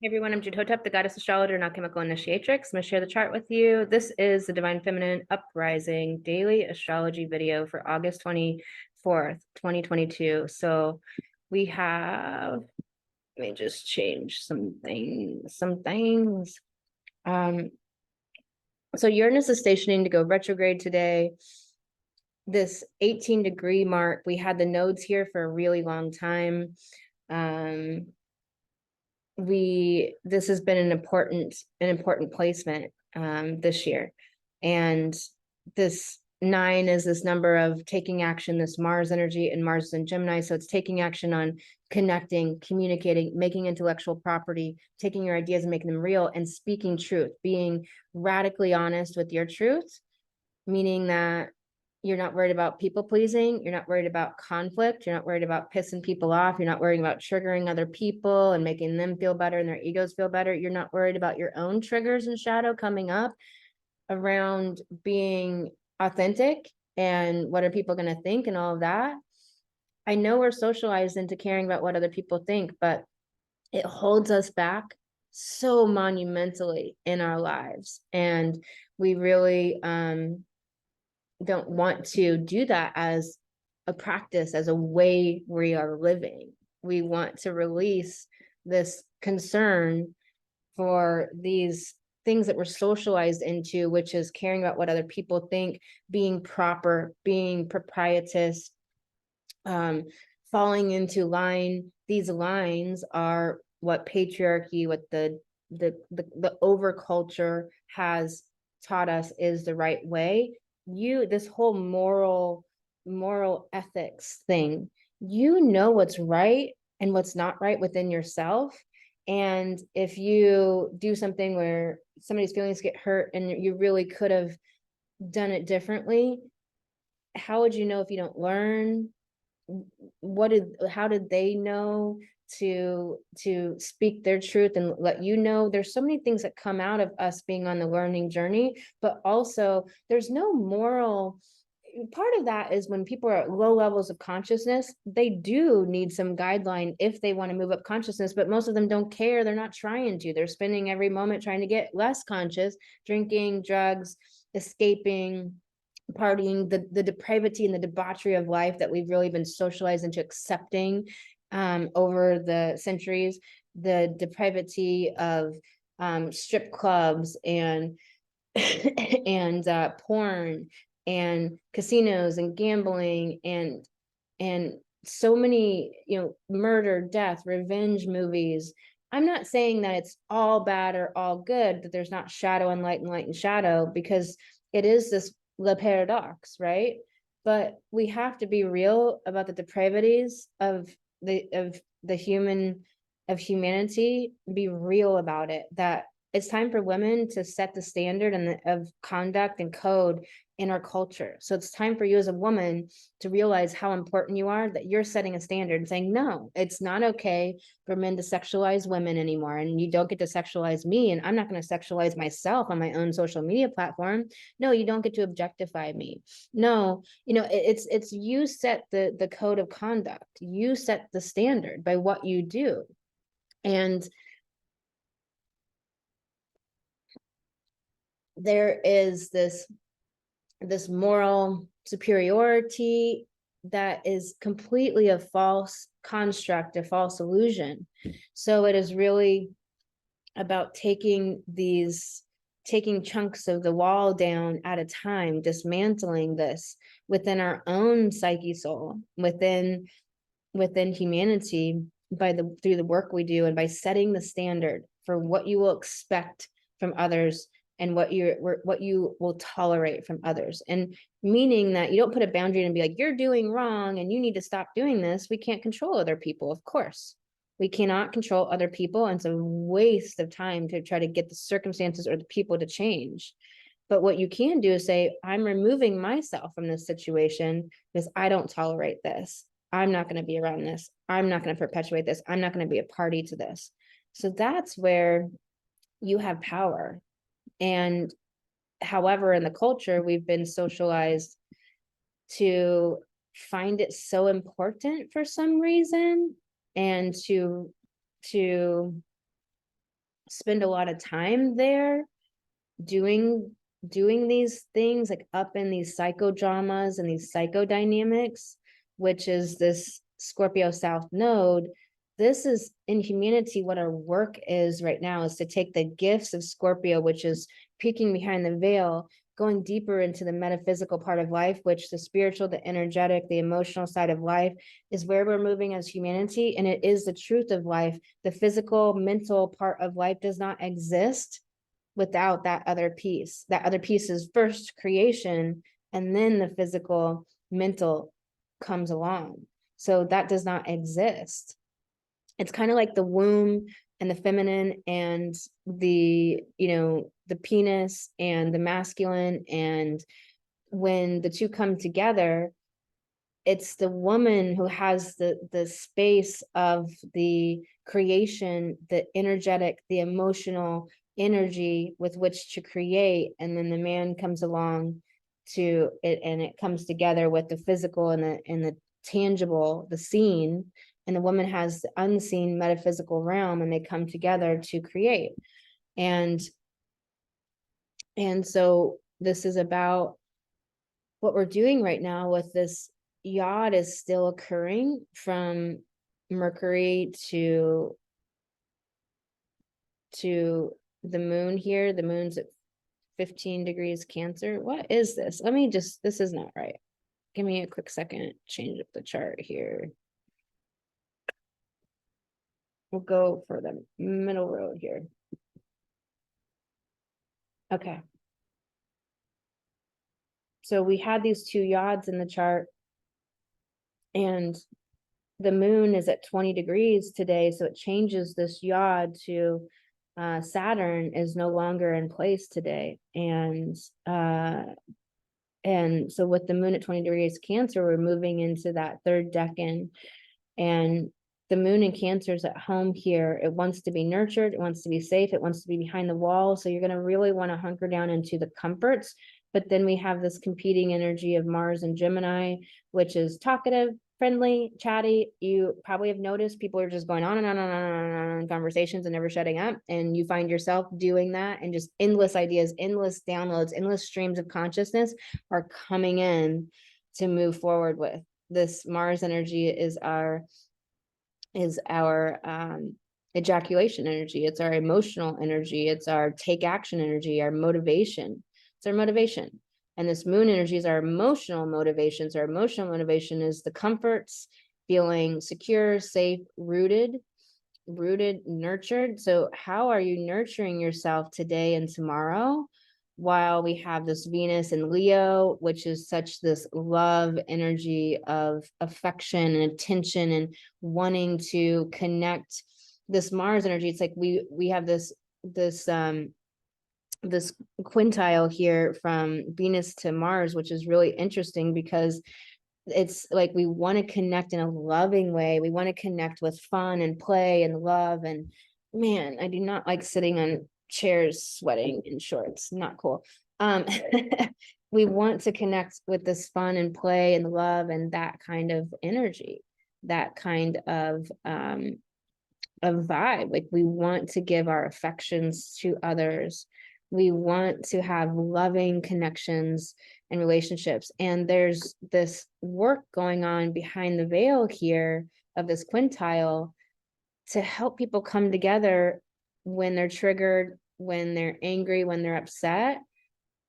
Hey everyone, I'm Judhotep, the goddess astrologer and alchemical initiatrix. I'm going to share the chart with you. This is the Divine Feminine Uprising daily astrology video for August 24th, 2022. So we have, let me just change some things. So Uranus is stationing to go retrograde today. This 18-degree mark, we had the nodes here for a really long time. This has been an important placement this year, and this 9 is this number of taking action, this Mars energy, and Mars is in Gemini, so it's taking action on connecting, communicating, making intellectual property, taking your ideas and making them real, and speaking truth, being radically honest with your truth, meaning that you're not worried about people pleasing. You're not worried about conflict. You're not worried about pissing people off. You're not worried about triggering other people and making them feel better and their egos feel better. You're not worried about your own triggers and shadow coming up around being authentic and what are people going to think and all of that. I know we're socialized into caring about what other people think, but it holds us back so monumentally in our lives. And we really, don't want to do that as a practice, as a way we are living. We want to release this concern for these things that we're socialized into, which is caring about what other people think, being proper, being propitious, falling into line. These lines are what patriarchy, what the over culture has taught us is the right way. This whole moral ethics thing, you know what's right and what's not right within yourself. And if you do something where somebody's feelings get hurt and you really could have done it differently, how would you know if you don't learn? How did they know to speak their truth and let you know? There's so many things that come out of us being on the learning journey, but also there's no moral part of that. Is when people are at low levels of consciousness, they do need some guideline if they want to move up consciousness, but most of them don't care. They're not trying to. They're spending every moment trying to get less conscious, drinking, drugs, escaping, partying, the depravity and the debauchery of life that we've really been socialized into accepting over the centuries, the depravity of strip clubs and and porn and casinos and gambling and so many, murder, death, revenge movies. I'm not saying that it's all bad or all good, that there's not shadow and light and shadow, because it is the paradox, right? But we have to be real about the depravities of humanity, be real about it, that it's time for women to set the standard and of conduct and code in our culture. So it's time for you as a woman to realize how important you are, that you're setting a standard and saying, no, it's not okay for men to sexualize women anymore. And you don't get to sexualize me. And I'm not going to sexualize myself on my own social media platform. No, you don't get to objectify me. No, it's you set the code of conduct. You set the standard by what you do. And there is this moral superiority that is completely a false construct, a false illusion. So it is really about taking chunks of the wall down at a time, dismantling this within our own psyche soul, within humanity, through the work we do, and by setting the standard for what you will expect from others and what you will tolerate from others. And meaning that you don't put a boundary and be like, you're doing wrong and you need to stop doing this. We can't control other people, of course. We cannot control other people, and it's a waste of time to try to get the circumstances or the people to change. But what you can do is say, I'm removing myself from this situation because I don't tolerate this. I'm not going to be around this. I'm not going to perpetuate this. I'm not going to be a party to this. So that's where you have power. And however, in the culture, we've been socialized to find it so important for some reason, and to spend a lot of time there doing these things, like up in these psychodramas and these psychodynamics, which is this Scorpio South node. This is in humanity what our work is right now, is to take the gifts of Scorpio, which is peeking behind the veil, going deeper into the metaphysical part of life, which the spiritual, the energetic, the emotional side of life is where we're moving as humanity. And it is the truth of life. The physical, mental part of life does not exist without that other piece. That other piece is first creation, and then the physical, mental comes along. So that does not exist. It's kind of like the womb and the feminine and the, the penis and the masculine. And when the two come together, it's the woman who has the space of the creation, the energetic, the emotional energy with which to create, and then the man comes along to it, and it comes together with the physical and the tangible, the seen, and the woman has the unseen metaphysical realm, and they come together to create. And so this is about what we're doing right now with this yod is still occurring from Mercury to the moon here. The moon's at 15 degrees Cancer. What is this? This is not right. Give me a quick second, change up the chart here. We'll go for the middle road here. Okay. So we had these two yods in the chart, and the moon is at 20 degrees today. So it changes this yod to Saturn is no longer in place today. And so with the moon at 20 degrees Cancer, we're moving into that third decan, and the moon in Cancer is at home here. It wants to be nurtured. It wants to be safe. It wants to be behind the wall. So you're going to really want to hunker down into the comforts. But then we have this competing energy of Mars and Gemini, which is talkative, friendly, chatty. You probably have noticed people are just going on and on and on and on in conversations and never shutting up. And you find yourself doing that, and just endless ideas, endless downloads, endless streams of consciousness are coming in to move forward with. This Mars energy is our ejaculation energy. It's our emotional energy. It's our take action energy, our motivation. It's our motivation. And this moon energy is our emotional motivations. Our emotional motivation is the comforts, feeling secure, safe, rooted, nurtured. So how are you nurturing yourself today and tomorrow? While we have this Venus in Leo, which is such this love energy of affection and attention and wanting to connect. This Mars energy, it's like we have this quintile here from Venus to Mars, which is really interesting because it's like we want to connect in a loving way. We want to connect with fun and play and love. And man, I do not like sitting on chairs sweating in shorts. Not cool. We want to connect with this fun and play and love and that kind of energy, that kind of vibe. Like we want to give our affections to others. We want to have loving connections and relationships. And there's this work going on behind the veil here of this quintile to help people come together when they're triggered, when they're angry, when they're upset,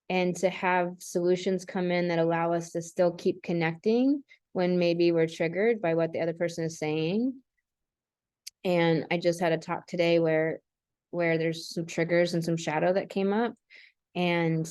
and to have solutions come in that allow us to still keep connecting when maybe we're triggered by what the other person is saying. And I just had a talk today where there's some triggers and some shadow that came up, and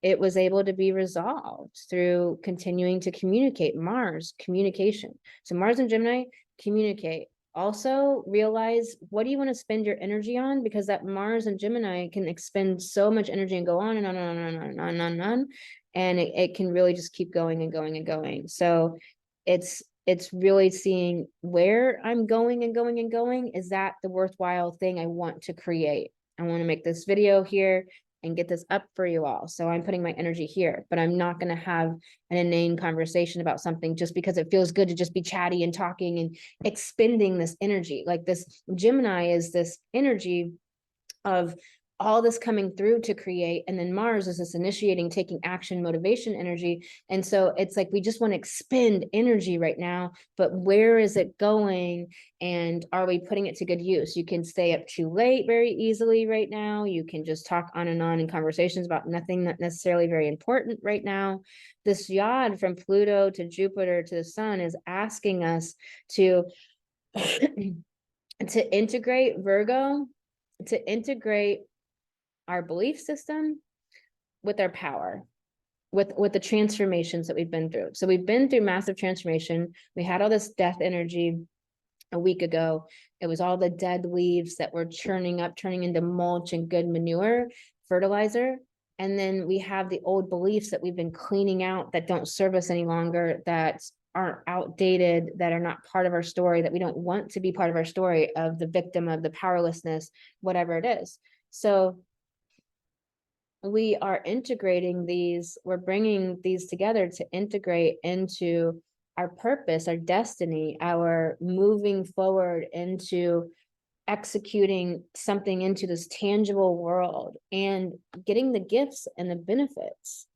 it was able to be resolved through continuing to communicate. Mars, communication. So Mars and Gemini, communicate. Also realize, what do you want to spend your energy on? Because that Mars and Gemini can expend so much energy and go on and on and on and on and on and on. And it can really just keep going and going and going. So it's really seeing where I'm going and going and going. Is that the worthwhile thing I want to create? I want to make this video here and get this up for you all. So I'm putting my energy here, but I'm not going to have an inane conversation about something just because it feels good to just be chatty and talking and expending this energy. Like this Gemini is this energy of all this coming through to create. And then Mars is this initiating, taking action, motivation energy. And so it's like, we just want to expend energy right now, but where is it going? And are we putting it to good use? You can stay up too late very easily right now. You can just talk on and on in conversations about nothing not necessarily very important right now. This yod from Pluto to Jupiter to the sun is asking us to to integrate Virgo, to integrate our belief system with our power, with the transformations that we've been through. So we've been through massive transformation. We had all this death energy a week ago. It was all the dead leaves that were churning up, turning into mulch and good manure, fertilizer. And then we have the old beliefs that we've been cleaning out that don't serve us any longer, that aren't outdated, that are not part of our story, that we don't want to be part of our story, of the victim, of the powerlessness, whatever it is. So we are integrating these, we're bringing these together to integrate into our purpose, our destiny, our moving forward into executing something into this tangible world and getting the gifts and the benefits.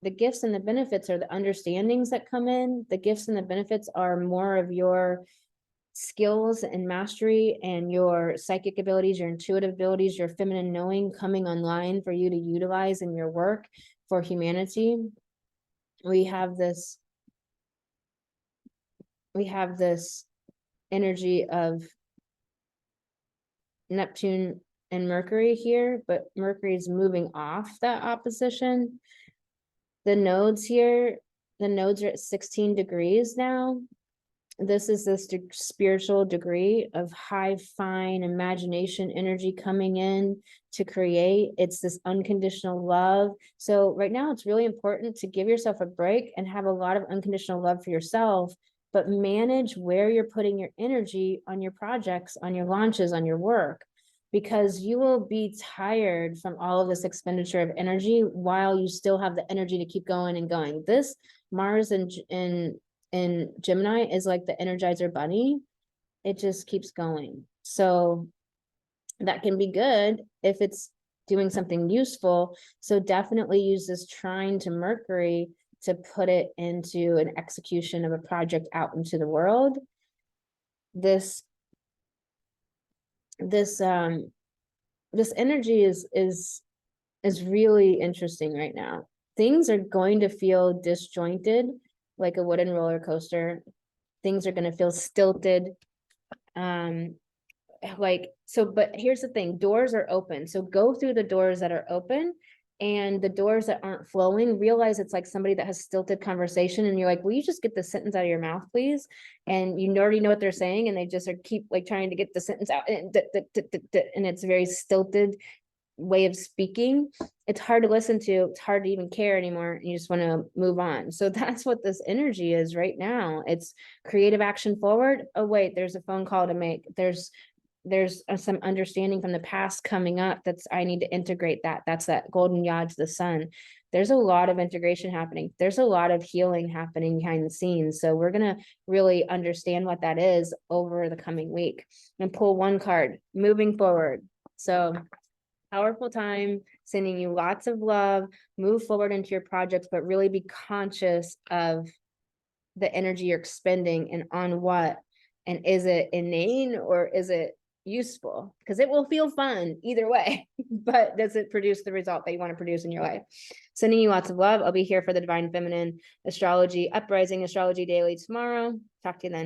The gifts and the benefits are the understandings that come in. The gifts and the benefits are more of your skills and mastery and your psychic abilities, your intuitive abilities, your feminine knowing coming online for you to utilize in your work for humanity. We have this energy of Neptune and Mercury here, but Mercury is moving off that opposition. The nodes here, the nodes are at 16 degrees now. This is this spiritual degree of high, fine imagination energy coming in to create. It's this unconditional love. So right now it's really important to give yourself a break and have a lot of unconditional love for yourself, but manage where you're putting your energy on your projects, on your launches, on your work, because you will be tired from all of this expenditure of energy while you still have the energy to keep going and going. This Mars in Gemini is like the Energizer Bunny. It just keeps going. So that can be good if it's doing something useful. So definitely use this trine to Mercury to put it into an execution of a project out into the world. This energy is really interesting right now. Things are going to feel disjointed, like a wooden roller coaster. Things are going to feel stilted. But here's the thing, doors are open. So go through the doors that are open, and the doors that aren't flowing, realize it's like somebody that has stilted conversation and you're like, will you just get the sentence out of your mouth, please? And you already know what they're saying and they just are keep like trying to get the sentence out, and it's a very stilted way of speaking. It's hard to listen to, it's hard to even care anymore, and you just want to move on. So that's what this energy is right now. It's creative action forward. Oh wait, there's a phone call to make. There's some understanding from the past coming up that's I need to integrate that. That's that golden yod to the sun. There's a lot of integration happening. There's a lot of healing happening behind the scenes. So we're going to really understand what that is over the coming week. And pull one card, moving forward. So powerful time, sending you lots of love, move forward into your projects, but really be conscious of the energy you're expending and on what, and is it inane or is it useful? Because it will feel fun either way, but does it produce the result that you want to produce in your life? Sending you lots of love. I'll be here for the Divine Feminine Astrology Uprising Astrology Daily tomorrow. Talk to you then.